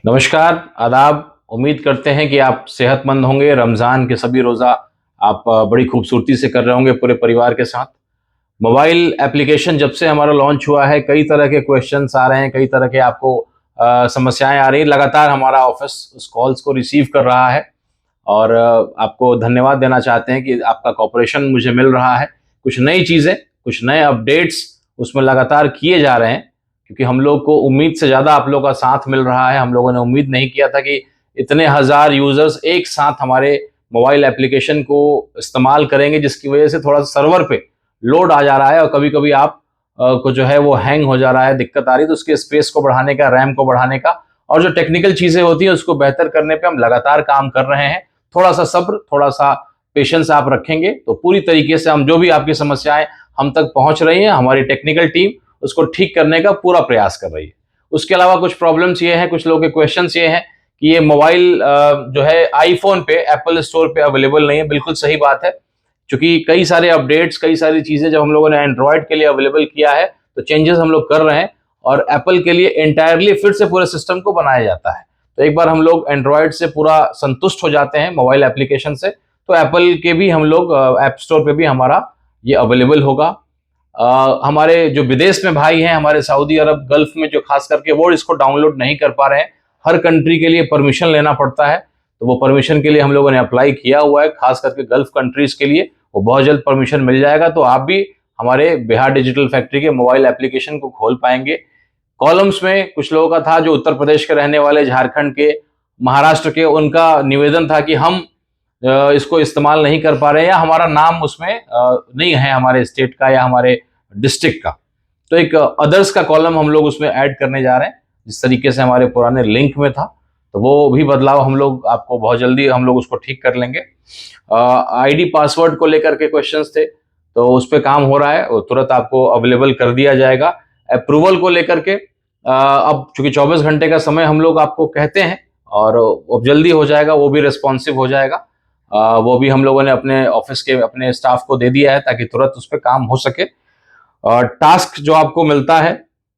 नमस्कार, आदाब। उम्मीद करते हैं कि आप सेहतमंद होंगे। रमज़ान के सभी रोज़ा आप बड़ी खूबसूरती से कर रहे होंगे पूरे परिवार के साथ। मोबाइल एप्लीकेशन जब से हमारा लॉन्च हुआ है, कई तरह के क्वेश्चंस आ रहे हैं, कई तरह के आपको समस्याएं आ रही हैं। लगातार हमारा ऑफिस उस कॉल्स को रिसीव कर रहा है और आपको धन्यवाद देना चाहते हैं कि आपका कोऑपरेशन मुझे मिल रहा है। कुछ नई चीज़ें, कुछ नए अपडेट्स उसमें लगातार किए जा रहे हैं, क्योंकि हम लोग को उम्मीद से ज़्यादा आप लोगों का साथ मिल रहा है। हम लोगों ने उम्मीद नहीं किया था कि इतने हज़ार यूज़र्स एक साथ हमारे मोबाइल एप्लीकेशन को इस्तेमाल करेंगे, जिसकी वजह से थोड़ा सा सर्वर पे लोड आ जा रहा है और कभी-कभी आप को जो है वो हैंग हो जा रहा है, दिक्कत आ रही है। तो उसके स्पेस को बढ़ाने का, रैम को बढ़ाने का और जो टेक्निकल चीज़ें होती हैं उसको बेहतर करने पे हम लगातार काम कर रहे हैं। थोड़ा सा सब्र, थोड़ा सा पेशेंस आप रखेंगे तो पूरी तरीके से हम जो भी आपकी समस्याएं हम तक पहुंच रही हैं, हमारी टेक्निकल टीम उसको ठीक करने का पूरा प्रयास कर रही है। उसके अलावा कुछ प्रॉब्लम्स ये हैं, कुछ लोगों के क्वेश्चंस ये हैं कि ये मोबाइल जो है आईफोन पे एप्पल स्टोर पे अवेलेबल नहीं है। बिल्कुल सही बात है, क्योंकि कई सारे अपडेट्स, कई सारी चीज़ें जब हम लोगों ने एंड्रॉयड के लिए अवेलेबल किया है तो चेंजेस हम लोग कर रहे हैं और एप्पल के लिए एंटायरली फिर से पूरे सिस्टम को बनाया जाता है। तो एक बार हम लोग एंड्रॉयड से पूरा संतुष्ट हो जाते हैं मोबाइल एप्लीकेशन से, तो एप्पल के भी हम लोग ऐप स्टोर पे भी हमारा ये अवेलेबल होगा। हमारे जो विदेश में भाई हैं, हमारे सऊदी अरब, गल्फ में जो खास करके वो इसको डाउनलोड नहीं कर पा रहे हैं। हर कंट्री के लिए परमिशन लेना पड़ता है, तो वो परमिशन के लिए हम लोगों ने अप्लाई किया हुआ है। खास करके गल्फ कंट्रीज के लिए वो बहुत जल्द परमिशन मिल जाएगा, तो आप भी हमारे बिहार डिजिटल फैक्ट्री के मोबाइल एप्लीकेशन को खोल पाएंगे। कॉलम्स में कुछ लोगों का था जो उत्तर प्रदेश के रहने वाले, झारखंड के, महाराष्ट्र के, उनका निवेदन था कि हम इसको इस्तेमाल नहीं कर पा रहे हैं या हमारा नाम उसमें नहीं है, हमारे स्टेट का या हमारे डिस्ट्रिक्ट का। तो एक अदर्स का कॉलम हम लोग उसमें ऐड करने जा रहे हैं, जिस तरीके से हमारे पुराने लिंक में था। तो वो भी बदलाव हम लोग आपको बहुत जल्दी हम लोग उसको ठीक कर लेंगे। आईडी पासवर्ड को लेकर के क्वेश्चंस थे, तो उस पर काम हो रहा है, वो तुरंत आपको अवेलेबल कर दिया जाएगा। अप्रूवल को लेकर के अब चूंकि 24 घंटे का समय हम लोग आपको कहते हैं और अब जल्दी हो जाएगा, वो भी रिस्पॉन्सिव हो जाएगा। वो भी हम लोगों ने अपने ऑफिस के अपने स्टाफ को दे दिया है ताकि तुरंत उस पर काम हो सके। और टास्क जो आपको मिलता है,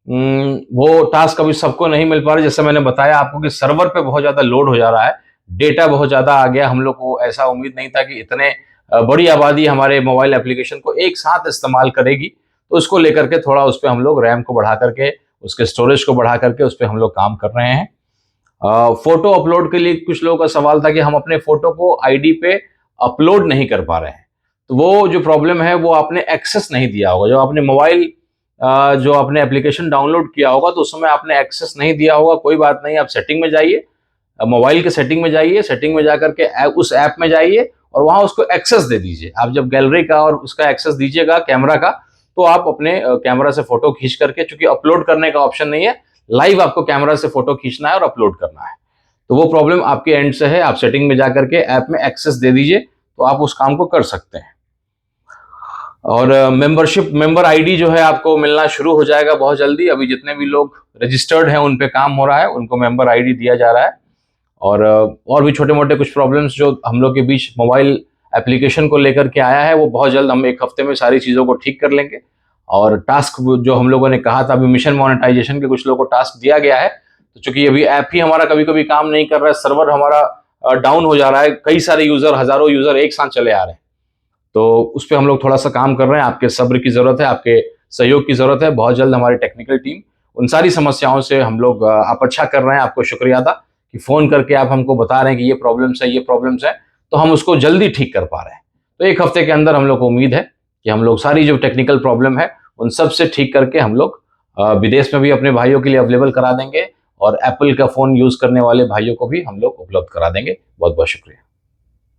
वो टास्क अभी सबको नहीं मिल पा रहा। जैसे मैंने बताया आपको कि सर्वर पे बहुत ज़्यादा लोड हो जा रहा है, डेटा बहुत ज़्यादा आ गया। हम लोग को ऐसा उम्मीद नहीं था कि इतने बड़ी आबादी हमारे मोबाइल एप्लीकेशन को एक साथ इस्तेमाल करेगी। तो उसको लेकर के थोड़ा उस पर हम लोग रैम को बढ़ा करके, उसके स्टोरेज को बढ़ा करके उस पर हम लोग काम कर रहे हैं। फोटो अपलोड के लिए कुछ लोगों का सवाल था कि हम अपने फोटो को आईडी पे अपलोड नहीं कर पा रहे हैं। तो वो जो प्रॉब्लम है वो आपने एक्सेस नहीं दिया होगा। जब आपने मोबाइल जो आपने एप्लीकेशन डाउनलोड किया होगा तो उस समय आपने एक्सेस नहीं दिया होगा। कोई बात नहीं, आप सेटिंग में जाइए, मोबाइल के सेटिंग में जाइए, सेटिंग में जाकर के उस ऐप में जाइए और वहां उसको एक्सेस दे दीजिए। आप जब गैलरी का और उसका एक्सेस दीजिएगा कैमरा का, तो आप अपने कैमरा से फोटो खींच करके, चूंकि अपलोड करने का ऑप्शन नहीं है, लाइव आपको कैमरा से फोटो खींचना है और अपलोड करना है। तो वो प्रॉब्लम आपके एंड से है। आप सेटिंग में जाकर के ऐप में एक्सेस दे दीजिए तो आप उस काम को कर सकते हैं। और मेंबर आईडी जो है आपको मिलना शुरू हो जाएगा बहुत जल्दी। अभी जितने भी लोग रजिस्टर्ड हैं उन पे काम हो रहा है, उनको मेंबर आईडी दिया जा रहा है। और भी छोटे मोटे कुछ प्रॉब्लम्स जो हम लोग के बीच मोबाइल एप्लीकेशन को लेकर के आया है, वो बहुत जल्द हम एक हफ्ते में सारी चीज़ों को ठीक कर लेंगे। और टास्क जो हम लोगों ने कहा था, अभी मिशन मोनेटाइजेशन के कुछ लोगों को टास्क दिया गया है। तो चूंकि अभी ऐप ही हमारा कभी कभी काम नहीं कर रहा है, सर्वर हमारा डाउन हो जा रहा है, कई सारे यूजर, हजारों यूजर एक साथ चले आ रहे हैं, तो उस पर हम लोग थोड़ा सा काम कर रहे हैं। आपके सब्र की जरूरत है, आपके सहयोग की जरूरत है। बहुत जल्द हमारी टेक्निकल टीम उन सारी समस्याओं से हम लोग, आप अच्छा कर रहे हैं, आपको शुक्रिया अदा कि फोन करके आप हमको बता रहे हैं कि ये प्रॉब्लम्स है, ये प्रॉब्लम्स है, तो हम उसको जल्दी ठीक कर पा रहे हैं। तो एक हफ्ते के अंदर हम लोग को उम्मीद है कि हम लोग सारी जो टेक्निकल प्रॉब्लम है उन सब से ठीक करके हम लोग विदेश में भी अपने भाइयों के लिए अवेलेबल करा देंगे और एप्पल का फोन यूज करने वाले भाइयों को भी हम लोग उपलब्ध करा देंगे। बहुत बहुत शुक्रिया।